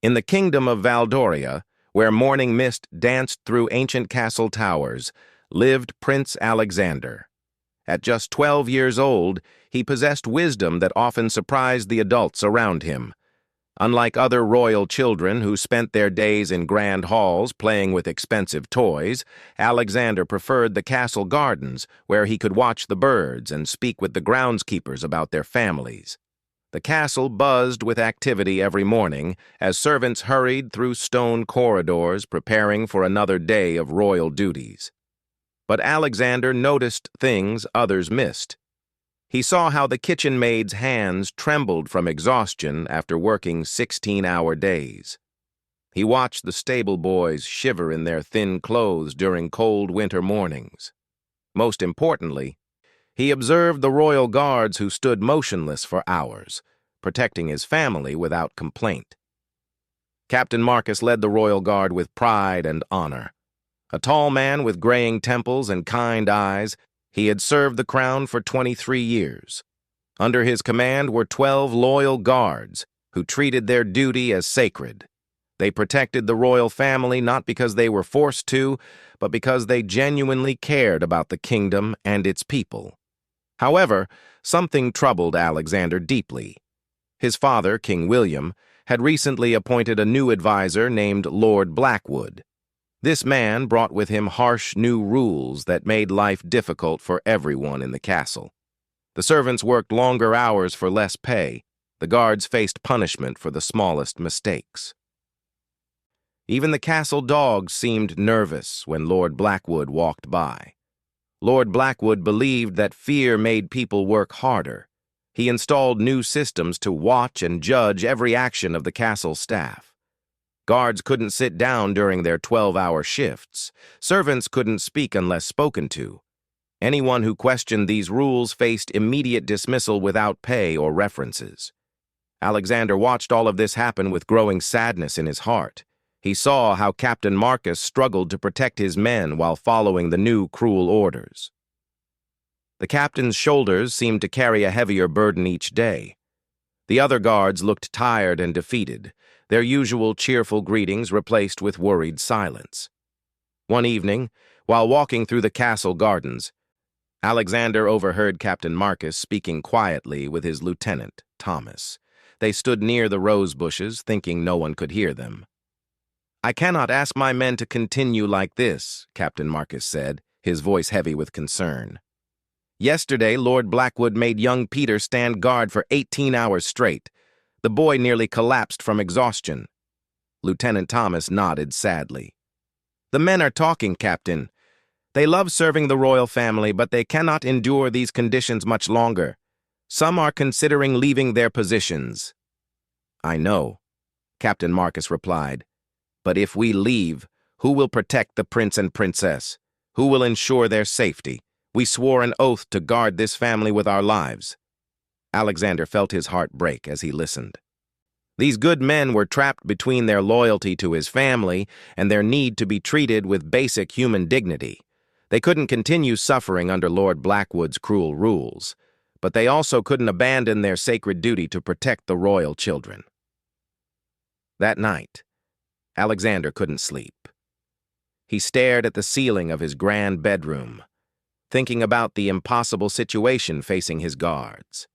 In the kingdom of Valdoria, where morning mist danced through ancient castle towers, lived Prince Alexander. At just 12 years old, he possessed wisdom that often surprised the adults around him. Unlike other royal children who spent their days in grand halls playing with expensive toys, Alexander preferred the castle gardens, where he could watch the birds and speak with the groundskeepers about their families. The castle buzzed with activity every morning as servants hurried through stone corridors preparing for another day of royal duties. But Alexander noticed things others missed. He saw how the kitchen maid's hands trembled from exhaustion after working 16-hour days. He watched the stable boys shiver in their thin clothes during cold winter mornings. Most importantly, he observed the royal guards who stood motionless for hours, protecting his family without complaint. Captain Marcus led the royal guard with pride and honor. A tall man with graying temples and kind eyes, he had served the crown for 23 years. Under his command were 12 loyal guards who treated their duty as sacred. They protected the royal family not because they were forced to, but because they genuinely cared about the kingdom and its people. However, something troubled Alexander deeply. His father, King William, had recently appointed a new advisor named Lord Blackwood. This man brought with him harsh new rules that made life difficult for everyone in the castle. The servants worked longer hours for less pay. The guards faced punishment for the smallest mistakes. Even the castle dogs seemed nervous when Lord Blackwood walked by. Lord Blackwood believed that fear made people work harder. He installed new systems to watch and judge every action of the castle staff. Guards couldn't sit down during their 12-hour shifts. Servants couldn't speak unless spoken to. Anyone who questioned these rules faced immediate dismissal without pay or references. Alexander watched all of this happen with growing sadness in his heart. He saw how Captain Marcus struggled to protect his men while following the new cruel orders. The captain's shoulders seemed to carry a heavier burden each day. The other guards looked tired and defeated, their usual cheerful greetings replaced with worried silence. One evening, while walking through the castle gardens, Alexander overheard Captain Marcus speaking quietly with his lieutenant, Thomas. They stood near the rose bushes, thinking no one could hear them. "I cannot ask my men to continue like this," Captain Marcus said, his voice heavy with concern. "Yesterday, Lord Blackwood made young Peter stand guard for 18 hours straight. The boy nearly collapsed from exhaustion." Lieutenant Thomas nodded sadly. "The men are talking, Captain. They love serving the royal family, but they cannot endure these conditions much longer. Some are considering leaving their positions." "I know," Captain Marcus replied. "But if we leave, who will protect the prince and princess? Who will ensure their safety? We swore an oath to guard this family with our lives." Alexander felt his heart break as he listened. These good men were trapped between their loyalty to his family and their need to be treated with basic human dignity. They couldn't continue suffering under Lord Blackwood's cruel rules, but they also couldn't abandon their sacred duty to protect the royal children. That night, Alexander couldn't sleep. He stared at the ceiling of his grand bedroom, thinking about the impossible situation facing his guards.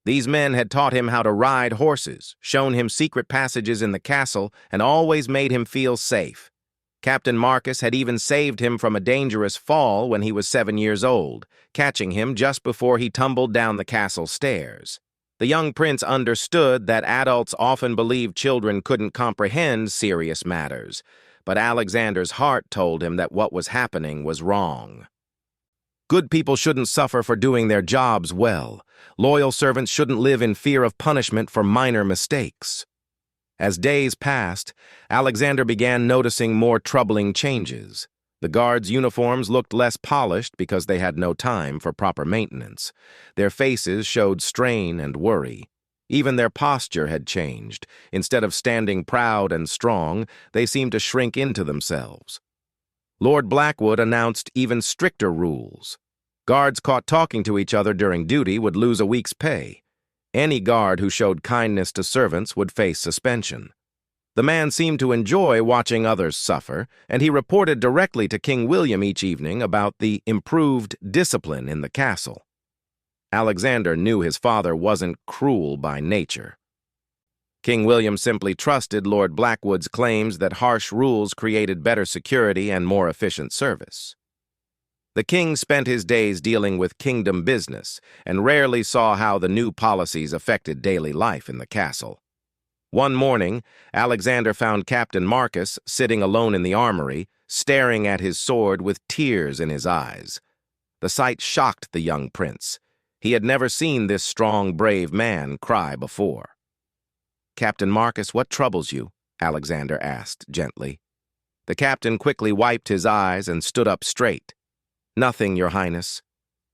These men had taught him how to ride horses, shown him secret passages in the castle, and always made him feel safe. Captain Marcus had even saved him from a dangerous fall when he was 7 years old, catching him just before he tumbled down the castle stairs. The young prince understood that adults often believed children couldn't comprehend serious matters, but Alexander's heart told him that what was happening was wrong. Good people shouldn't suffer for doing their jobs well. Loyal servants shouldn't live in fear of punishment for minor mistakes. As days passed, Alexander began noticing more troubling changes. The guards' uniforms looked less polished because they had no time for proper maintenance. Their faces showed strain and worry. Even their posture had changed. Instead of standing proud and strong, they seemed to shrink into themselves. Lord Blackwood announced even stricter rules. Guards caught talking to each other during duty would lose a week's pay. Any guard who showed kindness to servants would face suspension. The man seemed to enjoy watching others suffer, and he reported directly to King William each evening about the improved discipline in the castle. Alexander knew his father wasn't cruel by nature. King William simply trusted Lord Blackwood's claims that harsh rules created better security and more efficient service. The king spent his days dealing with kingdom business and rarely saw how the new policies affected daily life in the castle. One morning, Alexander found Captain Marcus sitting alone in the armory, staring at his sword with tears in his eyes. The sight shocked the young prince. He had never seen this strong, brave man cry before. "Captain Marcus, what troubles you?" Alexander asked gently. The captain quickly wiped his eyes and stood up straight. "Nothing, Your Highness.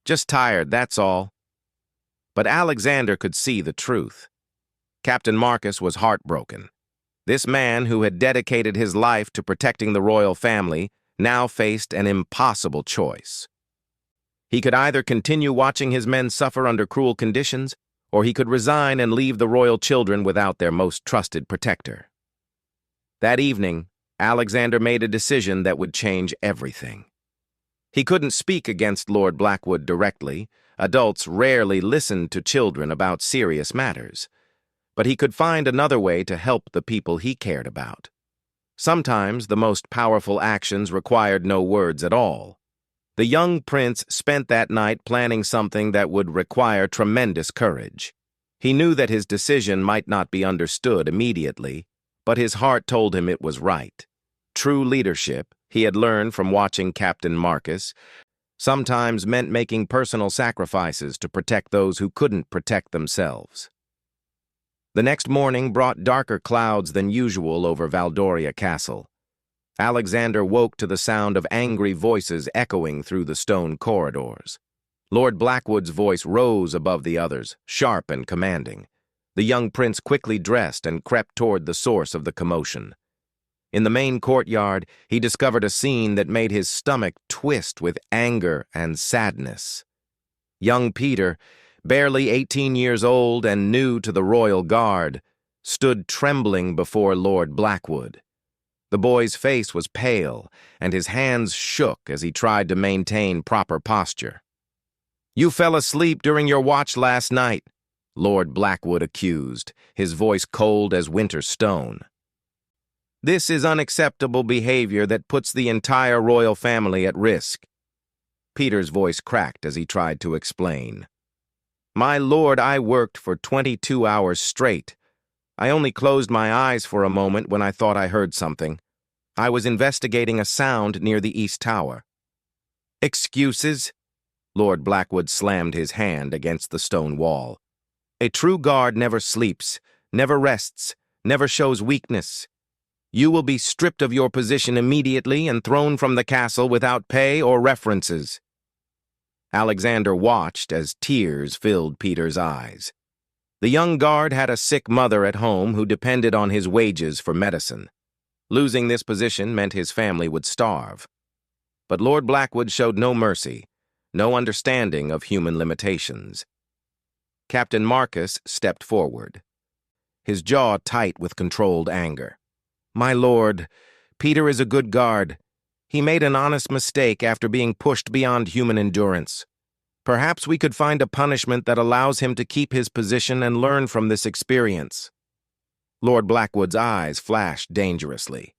Just tired, that's all." But Alexander could see the truth. Captain Marcus was heartbroken. This man, who had dedicated his life to protecting the royal family, now faced an impossible choice. He could either continue watching his men suffer under cruel conditions, or he could resign and leave the royal children without their most trusted protector. That evening, Alexander made a decision that would change everything. He couldn't speak against Lord Blackwood directly. Adults rarely listened to children about serious matters. But he could find another way to help the people he cared about. Sometimes the most powerful actions required no words at all. The young prince spent that night planning something that would require tremendous courage. He knew that his decision might not be understood immediately, but his heart told him it was right. True leadership, he had learned from watching Captain Marcus, sometimes meant making personal sacrifices to protect those who couldn't protect themselves. The next morning brought darker clouds than usual over Valdoria Castle. Alexander woke to the sound of angry voices echoing through the stone corridors. Lord Blackwood's voice rose above the others, sharp and commanding. The young prince quickly dressed and crept toward the source of the commotion. In the main courtyard, he discovered a scene that made his stomach twist with anger and sadness. Young Peter, barely 18 years old and new to the royal guard, stood trembling before Lord Blackwood. The boy's face was pale, and his hands shook as he tried to maintain proper posture. "You fell asleep during your watch last night," Lord Blackwood accused, his voice cold as winter stone. "This is unacceptable behavior that puts the entire royal family at risk." Peter's voice cracked as he tried to explain. "My lord, I worked for 22 hours straight. I only closed my eyes for a moment when I thought I heard something. I was investigating a sound near the East Tower." "Excuses?" Lord Blackwood slammed his hand against the stone wall. "A true guard never sleeps, never rests, never shows weakness. You will be stripped of your position immediately and thrown from the castle without pay or references." Alexander watched as tears filled Peter's eyes. The young guard had a sick mother at home who depended on his wages for medicine. Losing this position meant his family would starve. But Lord Blackwood showed no mercy, no understanding of human limitations. Captain Marcus stepped forward, his jaw tight with controlled anger. "My lord, Peter is a good guard. He made an honest mistake after being pushed beyond human endurance. Perhaps we could find a punishment that allows him to keep his position and learn from this experience." Lord Blackwood's eyes flashed dangerously.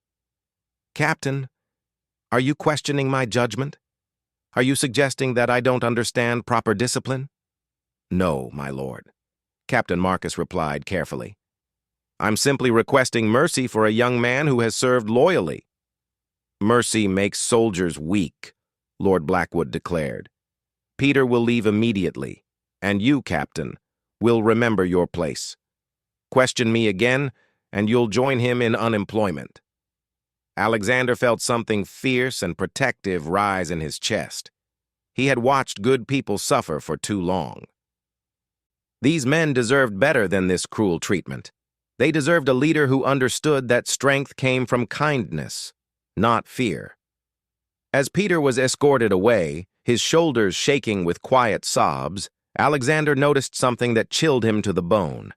"Captain, are you questioning my judgment? Are you suggesting that I don't understand proper discipline?" "No, my lord," Captain Marcus replied carefully. "I'm simply requesting mercy for a young man who has served loyally." "Mercy makes soldiers weak," Lord Blackwood declared. "Peter will leave immediately, and you, Captain, will remember your place. Question me again, and you'll join him in unemployment." Alexander felt something fierce and protective rise in his chest. He had watched good people suffer for too long. These men deserved better than this cruel treatment. They deserved a leader who understood that strength came from kindness, not fear. As Peter was escorted away, his shoulders shaking with quiet sobs, Alexander noticed something that chilled him to the bone.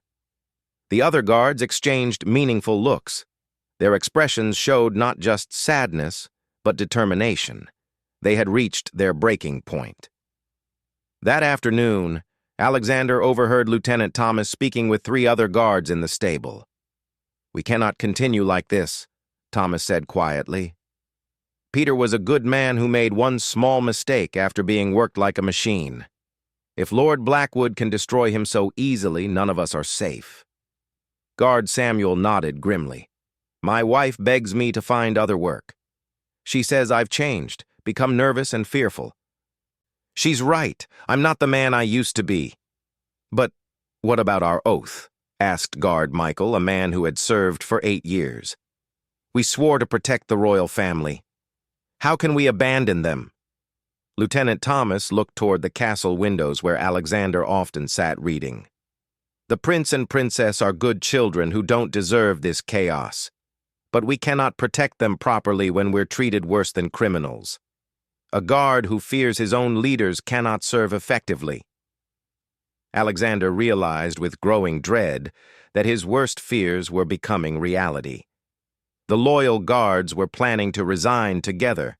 The other guards exchanged meaningful looks. Their expressions showed not just sadness, but determination. They had reached their breaking point. That afternoon, Alexander overheard Lieutenant Thomas speaking with 3 other guards in the stable. "We cannot continue like this," Thomas said quietly. "Peter was a good man who made one small mistake after being worked like a machine. If Lord Blackwood can destroy him so easily, none of us are safe." Guard Samuel nodded grimly. "My wife begs me to find other work. She says I've changed, become nervous and fearful. She's right. I'm not the man I used to be." "But what about our oath?" asked Guard Michael, a man who had served for 8 years. "We swore to protect the royal family. How can we abandon them?" Lieutenant Thomas looked toward the castle windows where Alexander often sat reading. "The prince and princess are good children who don't deserve this chaos. But we cannot protect them properly when we're treated worse than criminals. A guard who fears his own leaders cannot serve effectively." Alexander realized with growing dread that his worst fears were becoming reality. The loyal guards were planning to resign together.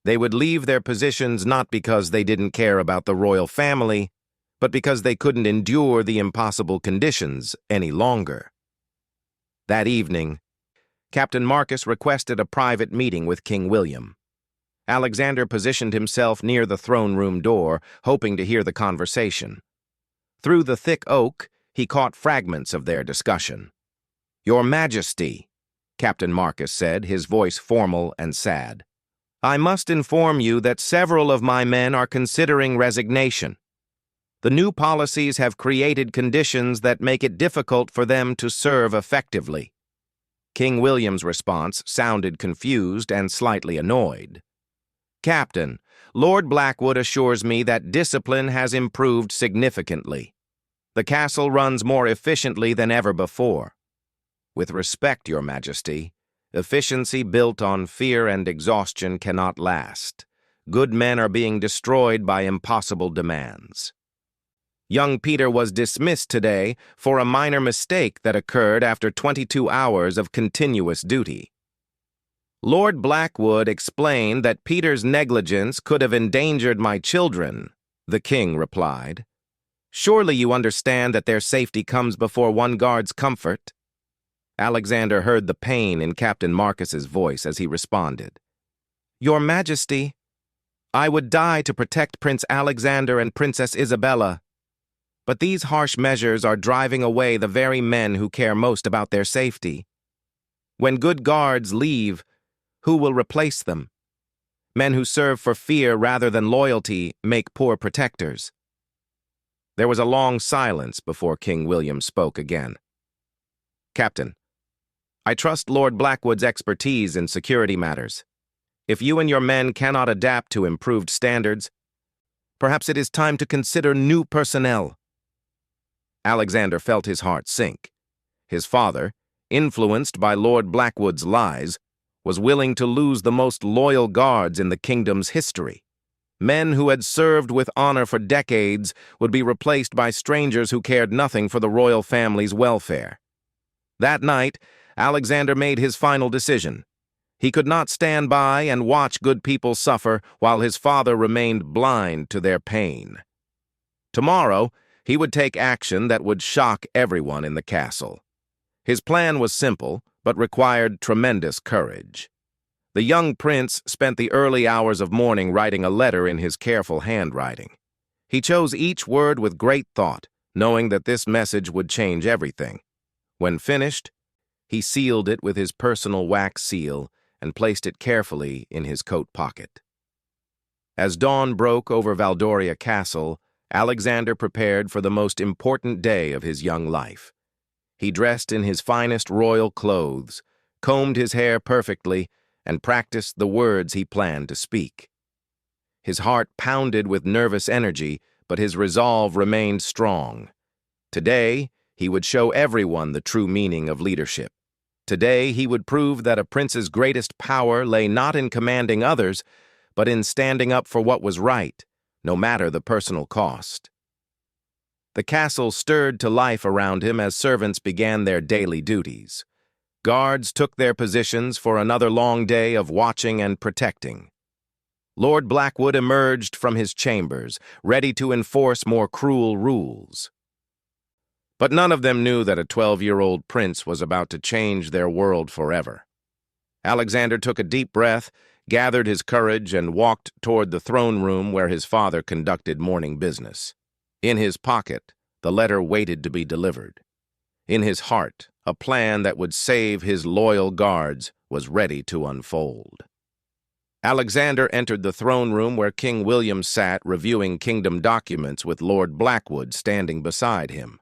They would leave their positions not because they didn't care about the royal family, but because they couldn't endure the impossible conditions any longer. That evening, Captain Marcus requested a private meeting with King William. Alexander positioned himself near the throne room door, hoping to hear the conversation. Through the thick oak, he caught fragments of their discussion. "Your Majesty," Captain Marcus said, his voice formal and sad, "I must inform you that several of my men are considering resignation. The new policies have created conditions that make it difficult for them to serve effectively." King William's response sounded confused and slightly annoyed. "Captain, Lord Blackwood assures me that discipline has improved significantly. The castle runs more efficiently than ever before. With respect, Your Majesty, efficiency built on fear and exhaustion cannot last. Good men are being destroyed by impossible demands." Young Peter was dismissed today for a minor mistake that occurred after 22 hours of continuous duty. Lord Blackwood explained that Peter's negligence could have endangered my children, the king replied. "Surely you understand that their safety comes before one guard's comfort?" Alexander heard the pain in Captain Marcus's voice as he responded. "Your Majesty, I would die to protect Prince Alexander and Princess Isabella. But these harsh measures are driving away the very men who care most about their safety. When good guards leave, who will replace them? Men who serve for fear rather than loyalty make poor protectors." There was a long silence before King William spoke again. "Captain, I trust Lord Blackwood's expertise in security matters. If you and your men cannot adapt to improved standards, perhaps it is time to consider new personnel." Alexander felt his heart sink. His father, influenced by Lord Blackwood's lies, was willing to lose the most loyal guards in the kingdom's history. Men who had served with honor for decades would be replaced by strangers who cared nothing for the royal family's welfare. That night, Alexander made his final decision. He could not stand by and watch good people suffer while his father remained blind to their pain. Tomorrow, he would take action that would shock everyone in the castle. His plan was simple, but required tremendous courage. The young prince spent the early hours of morning writing a letter in his careful handwriting. He chose each word with great thought, knowing that this message would change everything. When finished, he sealed it with his personal wax seal and placed it carefully in his coat pocket. As dawn broke over Valdoria Castle, Alexander prepared for the most important day of his young life. He dressed in his finest royal clothes, combed his hair perfectly, and practiced the words he planned to speak. His heart pounded with nervous energy, but his resolve remained strong. Today, he would show everyone the true meaning of leadership. Today, he would prove that a prince's greatest power lay not in commanding others, but in standing up for what was right, no matter the personal cost. The castle stirred to life around him as servants began their daily duties. Guards took their positions for another long day of watching and protecting. Lord Blackwood emerged from his chambers, ready to enforce more cruel rules. But none of them knew that a 12-year-old prince was about to change their world forever. Alexander took a deep breath, gathered his courage, and walked toward the throne room where his father conducted morning business. In his pocket, the letter waited to be delivered. In his heart, a plan that would save his loyal guards was ready to unfold. Alexander entered the throne room where King William sat reviewing kingdom documents with Lord Blackwood standing beside him.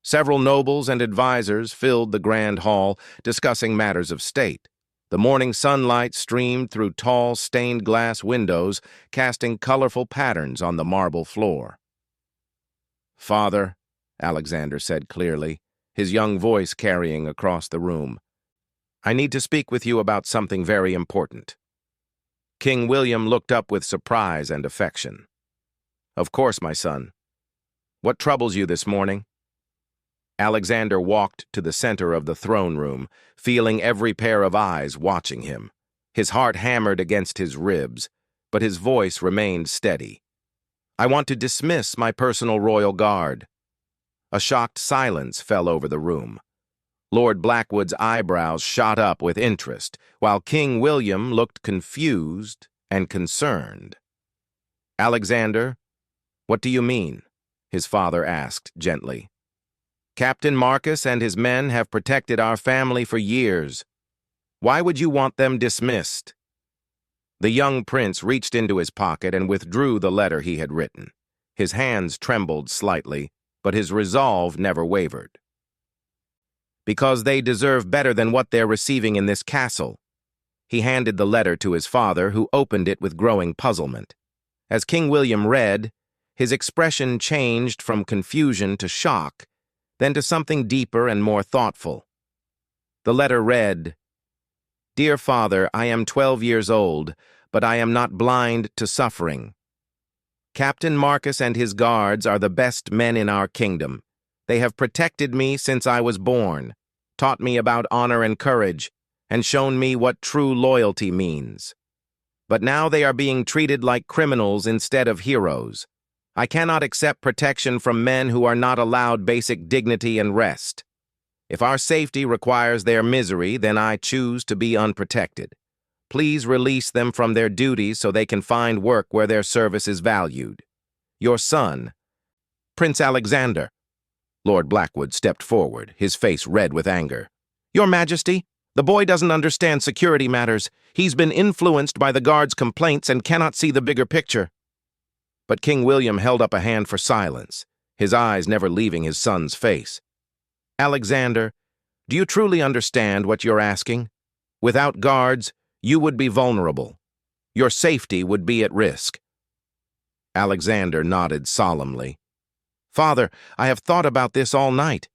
Several nobles and advisors filled the grand hall, discussing matters of state. The morning sunlight streamed through tall, stained-glass windows, casting colorful patterns on the marble floor. "Father," Alexander said clearly, his young voice carrying across the room, "I need to speak with you about something very important." King William looked up with surprise and affection. "Of course, my son. What troubles you this morning?" Alexander walked to the center of the throne room, feeling every pair of eyes watching him. His heart hammered against his ribs, but his voice remained steady. "I want to dismiss my personal royal guard." A shocked silence fell over the room. Lord Blackwood's eyebrows shot up with interest, while King William looked confused and concerned. "Alexander, what do you mean?" his father asked gently. "Captain Marcus and his men have protected our family for years. Why would you want them dismissed?" The young prince reached into his pocket and withdrew the letter he had written. His hands trembled slightly, but his resolve never wavered. "Because they deserve better than what they're receiving in this castle." He handed the letter to his father, who opened it with growing puzzlement. As King William read, his expression changed from confusion to shock, then to something deeper and more thoughtful. The letter read, "Dear Father, I am 12 years old, but I am not blind to suffering. Captain Marcus and his guards are the best men in our kingdom. They have protected me since I was born, taught me about honor and courage, and shown me what true loyalty means. But now they are being treated like criminals instead of heroes. I cannot accept protection from men who are not allowed basic dignity and rest. If our safety requires their misery, then I choose to be unprotected. Please release them from their duties so they can find work where their service is valued. Your son, Prince Alexander." Lord Blackwood stepped forward, his face red with anger. "Your Majesty, the boy doesn't understand security matters. He's been influenced by the guards' complaints and cannot see the bigger picture." But King William held up a hand for silence, his eyes never leaving his son's face. "Alexander, do you truly understand what you're asking? Without guards, you would be vulnerable. Your safety would be at risk." Alexander nodded solemnly. "Father, I have thought about this all night.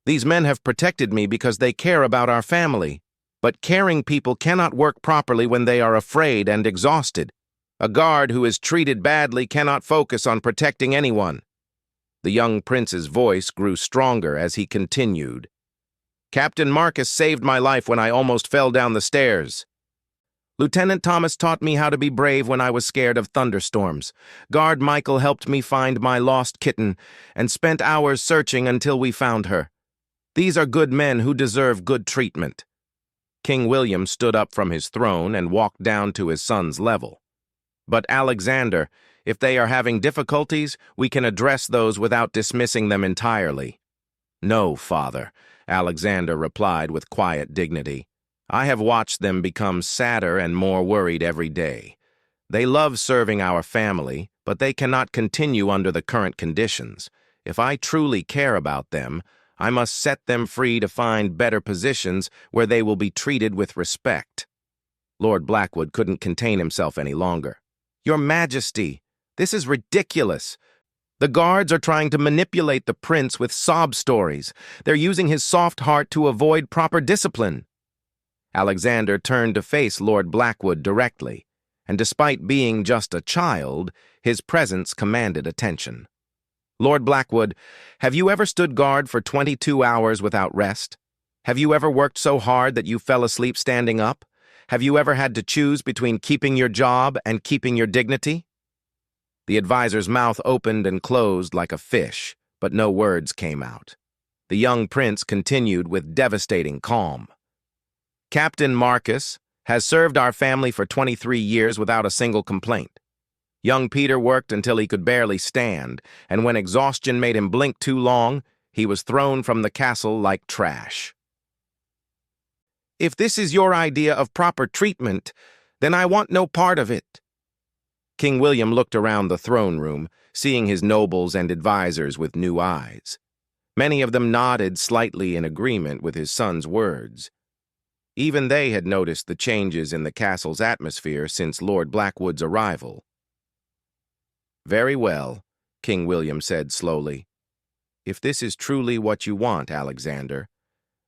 These men have protected me because they care about our family. But caring people cannot work properly when they are afraid and exhausted. A guard who is treated badly cannot focus on protecting anyone." The young prince's voice grew stronger as he continued. "Captain Marcus saved my life when I almost fell down the stairs. Lieutenant Thomas taught me how to be brave when I was scared of thunderstorms. Guard Michael helped me find my lost kitten and spent hours searching until we found her. These are good men who deserve good treatment." King William stood up from his throne and walked down to his son's level. "But Alexander, if they are having difficulties, we can address those without dismissing them entirely." "No, Father," Alexander replied with quiet dignity. "I have watched them become sadder and more worried every day. They love serving our family, but they cannot continue under the current conditions. If I truly care about them, I must set them free to find better positions where they will be treated with respect." Lord Blackwood couldn't contain himself any longer. "Your Majesty, this is ridiculous. The guards are trying to manipulate the prince with sob stories. They're using his soft heart to avoid proper discipline." Alexander turned to face Lord Blackwood directly, and despite being just a child, his presence commanded attention. "Lord Blackwood, have you ever stood guard for 22 hours without rest? Have you ever worked so hard that you fell asleep standing up? Have you ever had to choose between keeping your job and keeping your dignity? The advisor's mouth opened and closed like a fish, but no words came out. The young prince continued with devastating calm. Captain Marcus has served our family for 23 years without a single complaint. Young Peter worked until he could barely stand, and when exhaustion made him blink too long, he was thrown from the castle like trash. If this is your idea of proper treatment, then I want no part of it. King William looked around the throne room, seeing his nobles and advisers with new eyes. Many of them nodded slightly in agreement with his son's words. Even they had noticed the changes in the castle's atmosphere since Lord Blackwood's arrival. "Very well," King William said slowly. "If this is truly what you want, Alexander,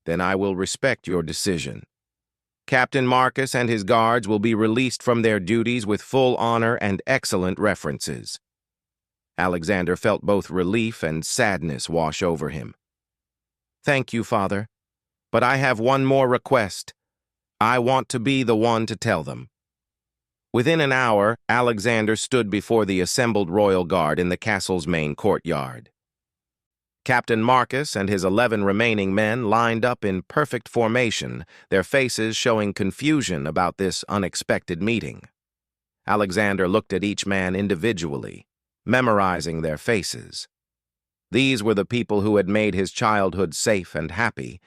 then I will respect your decision. Captain Marcus and his guards will be released from their duties with full honor and excellent references." Alexander felt both relief and sadness wash over him. "Thank you, Father, but I have one more request. I want to be the one to tell them." Within an hour, Alexander stood before the assembled royal guard in the castle's main courtyard. Captain Marcus and his 11 remaining men lined up in perfect formation, their faces showing confusion about this unexpected meeting. Alexander looked at each man individually, memorizing their faces. These were the people who had made his childhood safe and happy.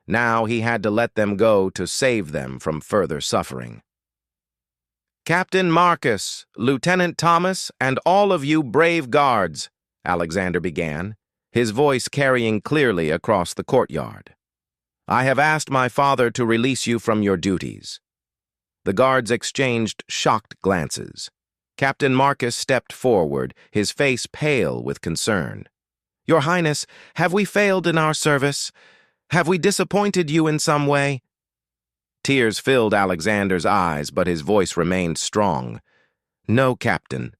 Now he had to let them go to save them from further suffering. "Captain Marcus, Lieutenant Thomas, and all of you brave guards," Alexander began, his voice carrying clearly across the courtyard. "I have asked my father to release you from your duties." The guards exchanged shocked glances. Captain Marcus stepped forward, his face pale with concern. "Your Highness, have we failed in our service? Have we disappointed you in some way?" Tears filled Alexander's eyes, but his voice remained strong. "No, Captain.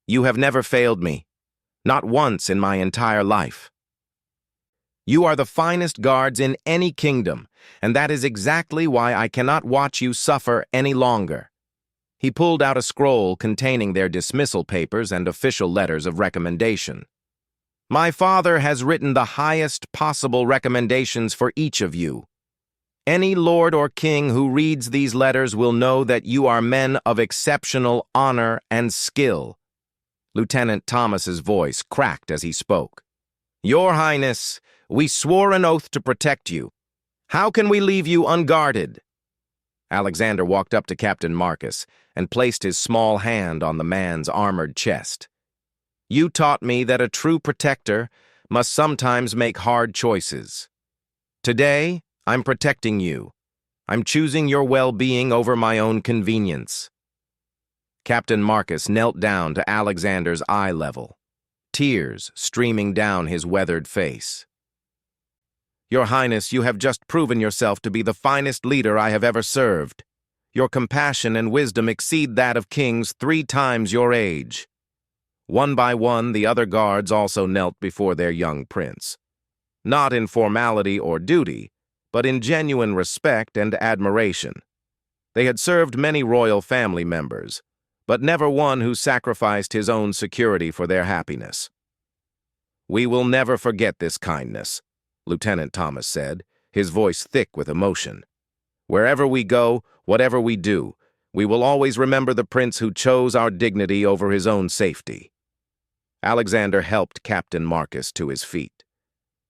You have never failed me. Not once in my entire life. You are the finest guards in any kingdom, and that is exactly why I cannot watch you suffer any longer." He pulled out a scroll containing their dismissal papers and official letters of recommendation. "My father has written the highest possible recommendations for each of you. Any lord or king who reads these letters will know that you are men of exceptional honor and skill." Lieutenant Thomas's voice cracked as he spoke. "Your Highness, we swore an oath to protect you. How can we leave you unguarded?" Alexander walked up to Captain Marcus and placed his small hand on the man's armored chest. "You taught me that a true protector must sometimes make hard choices. Today, I'm protecting you. I'm choosing your well-being over my own convenience." Captain Marcus knelt down to Alexander's eye level, tears streaming down his weathered face. "Your Highness, you have just proven yourself to be the finest leader I have ever served. Your compassion and wisdom exceed that of kings 3 times your age." One by one, the other guards also knelt before their young prince. Not in formality or duty, but in genuine respect and admiration. They had served many royal family members, but never one who sacrificed his own security for their happiness. "We will never forget this kindness," Lieutenant Thomas said, his voice thick with emotion. "Wherever we go, whatever we do, we will always remember the prince who chose our dignity over his own safety." Alexander helped Captain Marcus to his feet.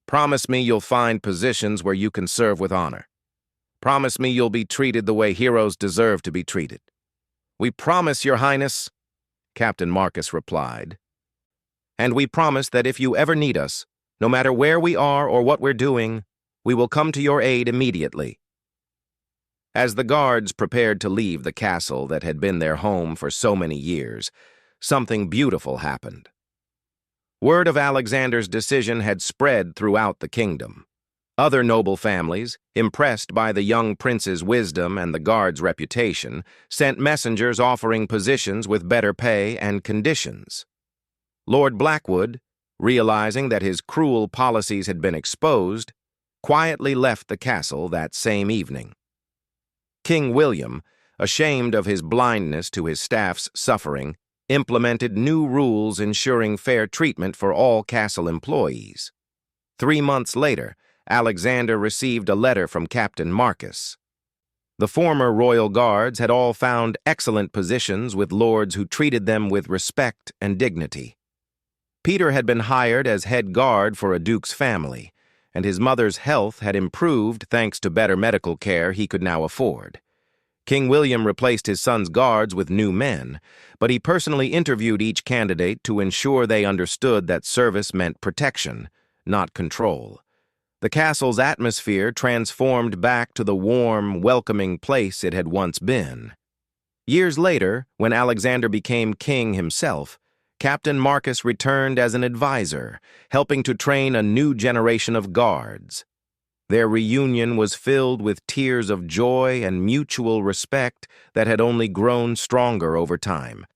"Promise me you'll find positions where you can serve with honor. Promise me you'll be treated the way heroes deserve to be treated." "We promise, Your Highness," Captain Marcus replied. "And we promise that if you ever need us, no matter where we are or what we're doing, we will come to your aid immediately." As the guards prepared to leave the castle that had been their home for so many years, something beautiful happened. Word of Alexander's decision had spread throughout the kingdom. Other noble families, impressed by the young prince's wisdom and the guard's reputation, sent messengers offering positions with better pay and conditions. Lord Blackwood, realizing that his cruel policies had been exposed, quietly left the castle that same evening. King William, ashamed of his blindness to his staff's suffering, implemented new rules ensuring fair treatment for all castle employees. 3 months later, Alexander received a letter from Captain Marcus. The former royal guards had all found excellent positions with lords who treated them with respect and dignity. Peter had been hired as head guard for a duke's family, and his mother's health had improved thanks to better medical care he could now afford. King William replaced his son's guards with new men, but he personally interviewed each candidate to ensure they understood that service meant protection, not control. The castle's atmosphere transformed back to the warm, welcoming place it had once been. Years later, when Alexander became king himself, Captain Marcus returned as an advisor, helping to train a new generation of guards. Their reunion was filled with tears of joy and mutual respect that had only grown stronger over time.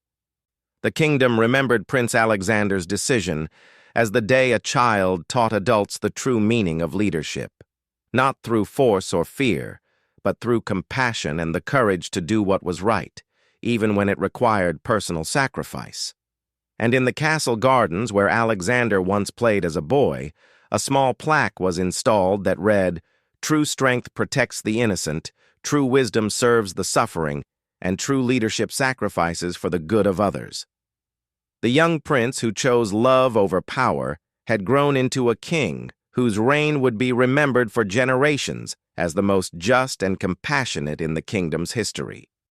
The kingdom remembered Prince Alexander's decision as the day a child taught adults the true meaning of leadership, not through force or fear, but through compassion and the courage to do what was right, even when it required personal sacrifice. And in the castle gardens where Alexander once played as a boy, a small plaque was installed that read, "True strength protects the innocent, true wisdom serves the suffering, and true leadership sacrifices for the good of others." The young prince who chose love over power had grown into a king whose reign would be remembered for generations as the most just and compassionate in the kingdom's history.